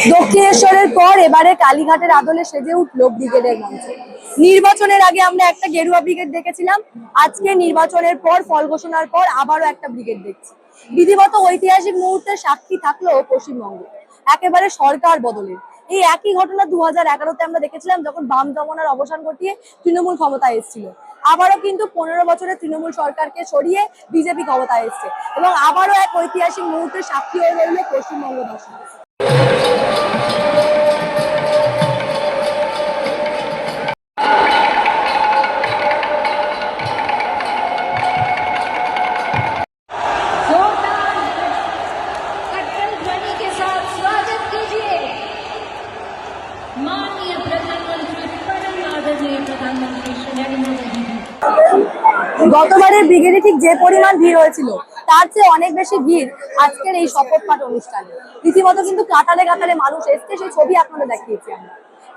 দক্ষিণেশ্বরের পর এবারে কালীঘাটের আদলে সেজে উঠলো ব্রিগেডের মঞ্চ। নির্বাচনের আগে আমরা একটা গেরুয়া ব্রিগেড দেখেছিলাম, আজকে নির্বাচনের পর ফল ঘোষণার পর আবারও একটা ব্রিগেড দেখছি। বিধিবত ঐতিহাসিক মুহূর্তের সাক্ষী থাকলো পশ্চিমবঙ্গ, একেবারে সরকার বদলের। এই একই ঘটনা 2011-তে আমরা দেখেছিলাম, যখন বাম দমনের অবসান ঘটিয়ে তৃণমূল ক্ষমতায় এসেছিল। আবারও কিন্তু 15 বছরের তৃণমূল সরকারকে সরিয়ে বিজেপি ক্ষমতায় এসছে, এবং আবারও এক ঐতিহাসিক মুহূর্তের সাক্ষী হয়ে রইল পশ্চিমবঙ্গবাসী। গতবারের ব্রিগেডে ঠিক যে পরিমাণ ভিড় হয়েছিল, তার চেয়ে অনেক বেশি ভিড় আজকের এই শপথ পাঠ অনুষ্ঠানে। রীতিমতো কিন্তু কাতারে কাতারে মানুষ এসছে, সেই ছবি আপনাদের দেখিয়েছি আমরা।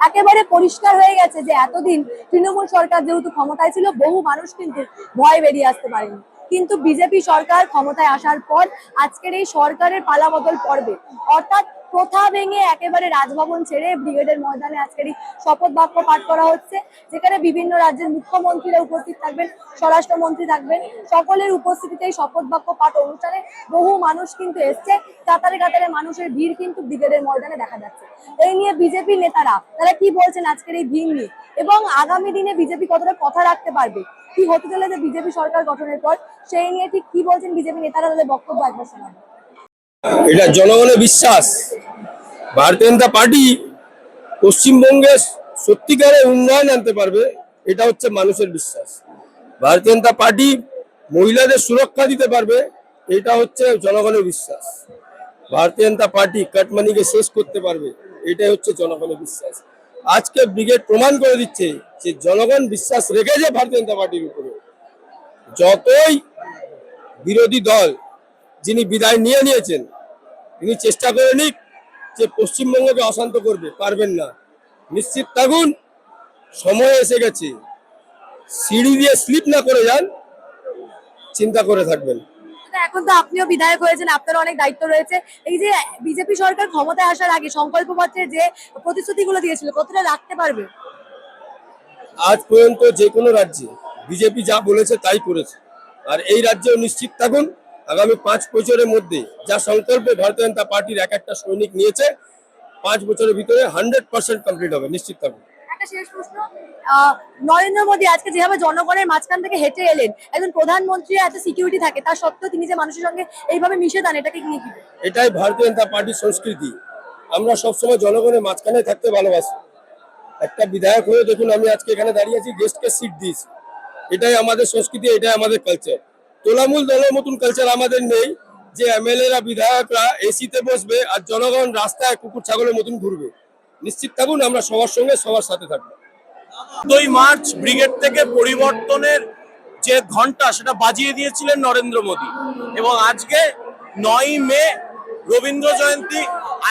একেবারে পরিষ্কার হয়ে গেছে যে এতদিন তৃণমূল সরকার যেহেতু ক্ষমতায় ছিল, বহু মানুষ কিন্তু ভয় বেরিয়ে আসতে পারেনি। কিন্তু বিজেপি সরকার ক্ষমতায় আসার পর আজকের এই সরকারের পালাবদল পর্বে, অর্থাৎ প্রথা ভেঙে একেবারে রাজভবন ছেড়ে ব্রিগেডের ময়দানে আজকের এই শপথ বাক্য পাঠ করা হচ্ছে, যেখানে বিভিন্ন রাজ্যের মুখ্যমন্ত্রীরা উপস্থিত থাকবেন, স্বরাষ্ট্রমন্ত্রী থাকবেন। সকলের উপস্থিতিতে এই শপথ বাক্য পাঠ অনুষ্ঠানে বহু মানুষ কিন্তু এসছে। কাতারে কাতারে মানুষের ভিড় কিন্তু ব্রিগেডের ময়দানে দেখা যাচ্ছে। এই নিয়ে বিজেপি নেতারা তারা কি বলছেন আজকের এই ভিড় নিয়ে, এবং আগামী দিনে বিজেপি কতটা কথা রাখতে পারবে, কি হতে চলেছে বিজেপি সরকার গঠনের পর, সেই নিয়ে ঠিক কি বলছেন বিজেপি নেতারা, তাদের বক্তব্য একবার শোনাবো। এটা জনগণের বিশ্বাস ভারতীয় জনতা পার্টি পশ্চিমবঙ্গে সত্যিকারের উন্নয়ন আনতে পারবে, এটা হচ্ছে মানুষের বিশ্বাস। ভারতীয় জনতা পার্টি মহিলাদের সুরক্ষা দিতে পারবে, এটা হচ্ছে জনগণের বিশ্বাস। ভারতীয় জনতা পার্টি কাটমানিকে শেষ করতে পারবে, এটাই হচ্ছে জনগণের বিশ্বাস। আজকে ব্রিগেড প্রমাণ করে দিচ্ছে যে জনগণ বিশ্বাস রেখেছে ভারতীয় জনতা পার্টির উপরে। যতই বিরোধী দল যিনি বিদায় নিয়েছেন, তিনি চেষ্টা করে নিক যে পশ্চিমবঙ্গকে অশান্ত করবে, পারবেন না। নিশ্চিত থাকুন, সময় এসে গেছে। সিঁড়ি দিয়ে স্লিপ না করে যান, চিন্তা করে থাকবেন। এখন তো আপনিও বিধায়ক হয়েছেন, আপনার অনেক দায়িত্ব রয়েছে। এই যে বিজেপি সরকার ক্ষমতায় আসার আগে সংকল্পপত্রে যে প্রতিশ্রুতিগুলো দিয়েছিল, কতটা রাখতে পারবে? আজ পর্যন্ত যে কোনো রাজ্যে বিজেপি যা বলেছে তাই করেছে, আর এই রাজ্যেও নিশ্চিত থাকুন আগামী 5 বছরের মধ্যে যা সংকল্প ভারতীয় জনতা পার্টির এক একটা সৈনিক নিয়েছে, 5 বছরের ভিতরে 100% কমপ্লিট হবে, নিশ্চিত থাকুন। একটা শেষ প্রশ্ন, নরেন্দ্র মোদী আজকে যেভাবে জনগণের মাঝখান থেকে হেঁটে এলেন, একজন প্রধানমন্ত্রী এত সিকিউরিটি থাকে, তার সত্ত্বেও তিনি যে মানুষের সঙ্গে এইভাবে মিশে দেন, এটাকে নিয়ে কি? এটাই ভারতীয় জনতা পার্টির সংস্কৃতি। আমরা সবসময় জনগণের মাঝখানে থাকতে ভালোবাসি। একটা বিধায়ক হয়ে দেখুন, আমি আজকে এখানে দাঁড়িয়ে আছি, গেস্টকে সিট দিয়েছি। এটাই আমাদের সংস্কৃতি, এটাই আমাদের কালচার। তোলামূল দলের মতন কালচার আমাদের নেই যে এমএলএরা বিধায়করা এসিতে বসবে আর জনগণ রাস্তায় কুকুর ছাগলের মতন ঘুরবে। নিশ্চিত থাকুন, আমরা সবার সঙ্গে সবার সাথে থাকবো। 2 মার্চ ব্রিগেড থেকে পরিবর্তনের যে ঘন্টা, সেটা বাজিয়ে দিয়েছিলেন নরেন্দ্র মোদী, এবং আজকে 9 মে রবীন্দ্র জয়ন্তী।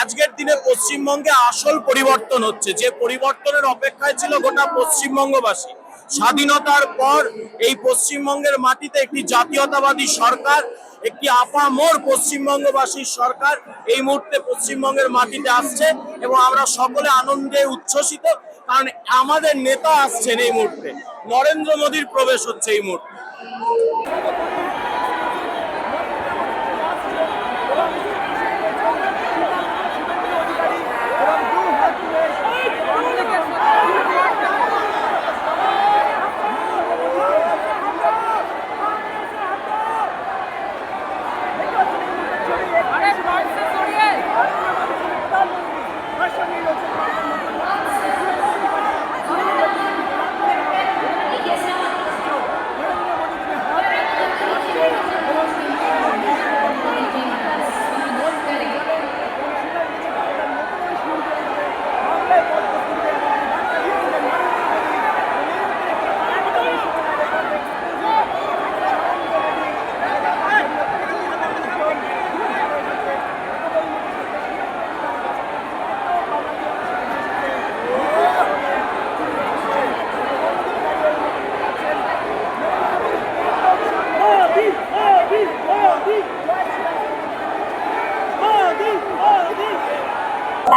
আজকের দিনে পশ্চিমবঙ্গে আসল পরিবর্তন হচ্ছে, যে পরিবর্তনের অপেক্ষায় ছিল গোটা পশ্চিমবঙ্গবাসী। স্বাধীনতার পর এই পশ্চিমবঙ্গের মাটিতে একটি জাতীয়তাবাদী সরকার, একটি আপামর পশ্চিমবঙ্গবাসীর সরকার এই মুহূর্তে পশ্চিমবঙ্গের মাটিতে আসছে, এবং আমরা সকলে আনন্দে উচ্ছ্বসিত, কারণ আমাদের নেতা আসছেন এই মুহূর্তে। নরেন্দ্র মোদীর প্রবেশ হচ্ছে এই মুহূর্তে।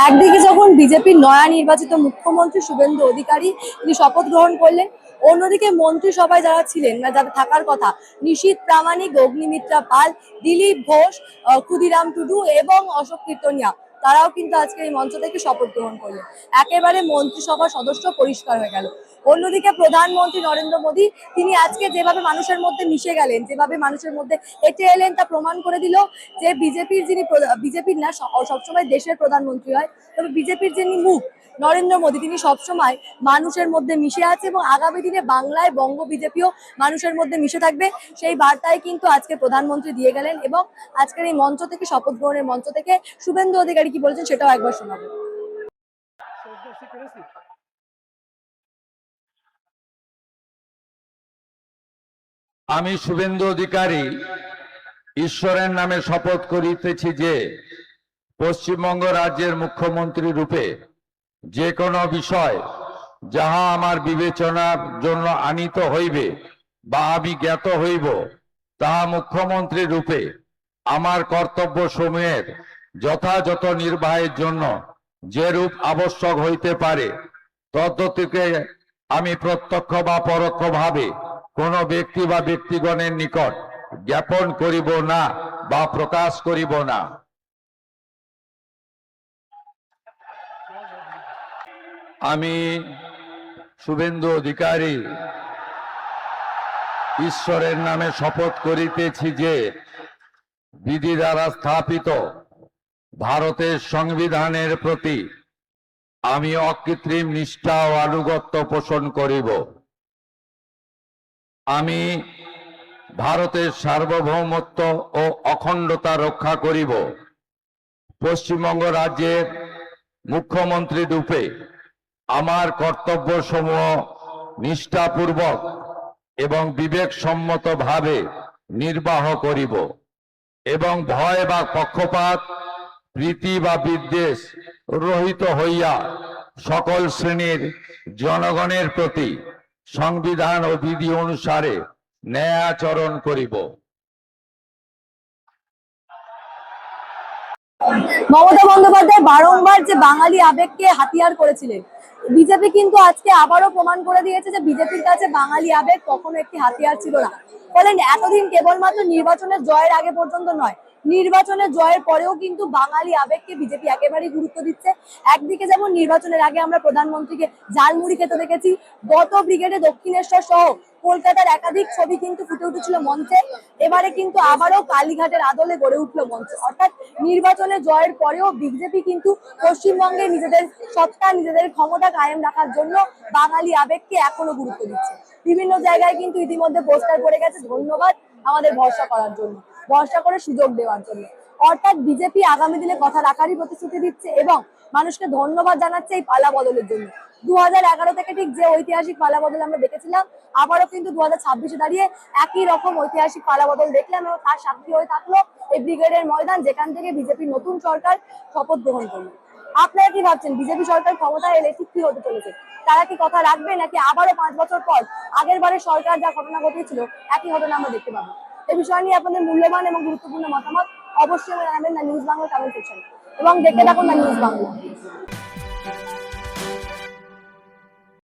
একদিকে যখন বিজেপির নয়া নির্বাচিত মুখ্যমন্ত্রী শুভেন্দু অধিকারী তিনি শপথ গ্রহণ করলেন, অন্যদিকে মন্ত্রিসভায় যারা ছিলেন না, যাদের থাকার কথা, নিশীথ প্রামাণিক, অগ্নিমিত্রা পাল, দিলীপ ঘোষ, ক্ষুদিরাম টুডু এবং অশোক কীর্তনিয়া, তারাও কিন্তু আজকে এই মঞ্চ থেকে শপথ গ্রহণ করলেন। একেবারে মন্ত্রিসভার সদস্য পরিষ্কার হয়ে গেল। অন্যদিকে প্রধানমন্ত্রী নরেন্দ্র মোদী তিনি আজকে যেভাবে মানুষের মধ্যে মিশে গেলেন, যেভাবে মানুষের মধ্যে হেঁটে এলেন, তা প্রমাণ করে দিল যে বিজেপির না সবসময় দেশের প্রধানমন্ত্রী হয়, তবে বিজেপির যিনি মুখ নরেন্দ্র মোদী তিনি সবসময় মানুষের মধ্যে মিশে আছে এবং আগামী দিনে বাংলায় বঙ্গ বিজেপিও মানুষের মধ্যে মিশে থাকবে, সেই বার্তায় কিন্তু আজকে প্রধানমন্ত্রী দিয়ে গেলেন। এবং আজকের এই মঞ্চ থেকে, শপথ গ্রহণের মঞ্চ থেকে শুভেন্দু অধিকারী কি বলেছেন সেটাও একবার শোনাবো। আমি শুভেন্দু অধিকারী ঈশ্বরের নামে শপথ করিতেছি যে পশ্চিমবঙ্গ রাজ্যের মুখ্যমন্ত্রী রূপে যে কোনো বিষয় যাহা আমার বিবেচনার জন্য আনিত হইবে বা আমি জ্ঞাত হইব, তাহা মুখ্যমন্ত্রী রূপে আমার কর্তব্য সমূহের যথাযথ নির্বাহের জন্য যেরূপ আবশ্যক হইতে পারে তদ্গতিকে আমি প্রত্যক্ষ বা পরোক্ষভাবে কোনো ব্যক্তি বা ব্যক্তিগণের নিকট জ্ঞাপন করিব না বা প্রকাশ করিব না। আমি শুভেন্দু অধিকারী ঈশ্বরের নামে শপথ করিতেছি যে বিধি দ্বারা স্থাপিত ভারতের সংবিধানের প্রতি আমি অকৃত্রিম নিষ্ঠা ও আনুগত্য পোষণ করিব। আমি ভারতের সার্বভৌমত্ব ও অখণ্ডতা রক্ষা করিব। পশ্চিমবঙ্গ রাজ্যের মুখ্যমন্ত্রী রূপে আমার কর্তব্য সমূহ নিষ্ঠাপূর্বক এবং বিবেকসম্মতভাবে নির্বাহ করিব এবং ভয় বা পক্ষপাত, প্রীতি বা বিদ্বেষ রহিত হইয়া সকল শ্রেণীর জনগণের প্রতি সংবিধান ও বিধি অনুসারে ন্যায় আচরণ করিব। মমতা বন্দ্যোপাধ্যায় বারংবার যে বাঙালি আবেগকে হাতিয়ার করেছিলেন, বিজেপি কিন্তু আজকে আবারও প্রমাণ করে দিয়েছে যে বিজেপির কাছে বাঙালি আবেগ কখনো একটি হাতিয়ার ছিল না। ফলে এতদিন কেবলমাত্র নির্বাচনের জয়ের আগে পর্যন্ত নয়, নির্বাচনের জয়ের পরেও কিন্তু বাঙালি আবেগকে বিজেপি একেবারেই গুরুত্ব দিচ্ছে। একদিকে যেমন নির্বাচনের আগে আমরা প্রধানমন্ত্রীকে ঝালমুড়ি খেতে দেখেছি, গত ব্রিগেডে দক্ষিণেশ্বর সহ কলকাতার একাধিক ছবি কিন্তু ফুটে উঠেছিল মঞ্চে, এবারে কিন্তু আবারও কালীঘাটের আদলে গড়ে উঠলো মঞ্চ। অর্থাৎ নির্বাচনে জয়ের পরেও বিজেপি কিন্তু পশ্চিমবঙ্গে নিজেদের সত্তা, নিজেদের ক্ষমতা কায়েম রাখার জন্য বাঙালি আবেগকে এখনো গুরুত্ব দিচ্ছে। বিভিন্ন জায়গায় কিন্তু ইতিমধ্যে পোস্টার পড়ে গেছে, ধন্যবাদ আমাদের ভরসা করার জন্য, ভরসা করে সুযোগ দেওয়ার জন্য। অর্থাৎ বিজেপি আগামী দিনে কথা রাখারই প্রতিশ্রুতি দিচ্ছে এবং মানুষকে ধন্যবাদ জানাচ্ছে এই পালা বদলের জন্য। 2011 থেকে ঠিক যে ঐতিহাসিক পালা বদল আমরা দেখেছিলাম, আবারও কিন্তু 2026-এ দাঁড়িয়ে একই রকম ঐতিহাসিক পালা বদল দেখলাম এবং তার সাক্ষী হয়ে থাকলো এই ব্রিগেডের ময়দান, যেখান থেকে বিজেপির নতুন সরকার শপথ গ্রহণ করলো। আপনারা কি ভাবছেন বিজেপি সরকার ক্ষমতায় এলে ঠিক কি হতে চলেছে? তারা কি কথা রাখবে, নাকি আবারও 5 বছর পর আগের বারের সরকার যা ঘটনা ঘটিয়েছিল একই ঘটনা আমরা দেখতে পাবো? এই বিষয় নিয়ে আপনাদের মূল্যবান এবং গুরুত্বপূর্ণ মতামত অবশ্যই জানাবেন না নিউজ বাংলা কমেন্ট সেকশনে এবং দেখে থাকুন না নিউজ বাংলা।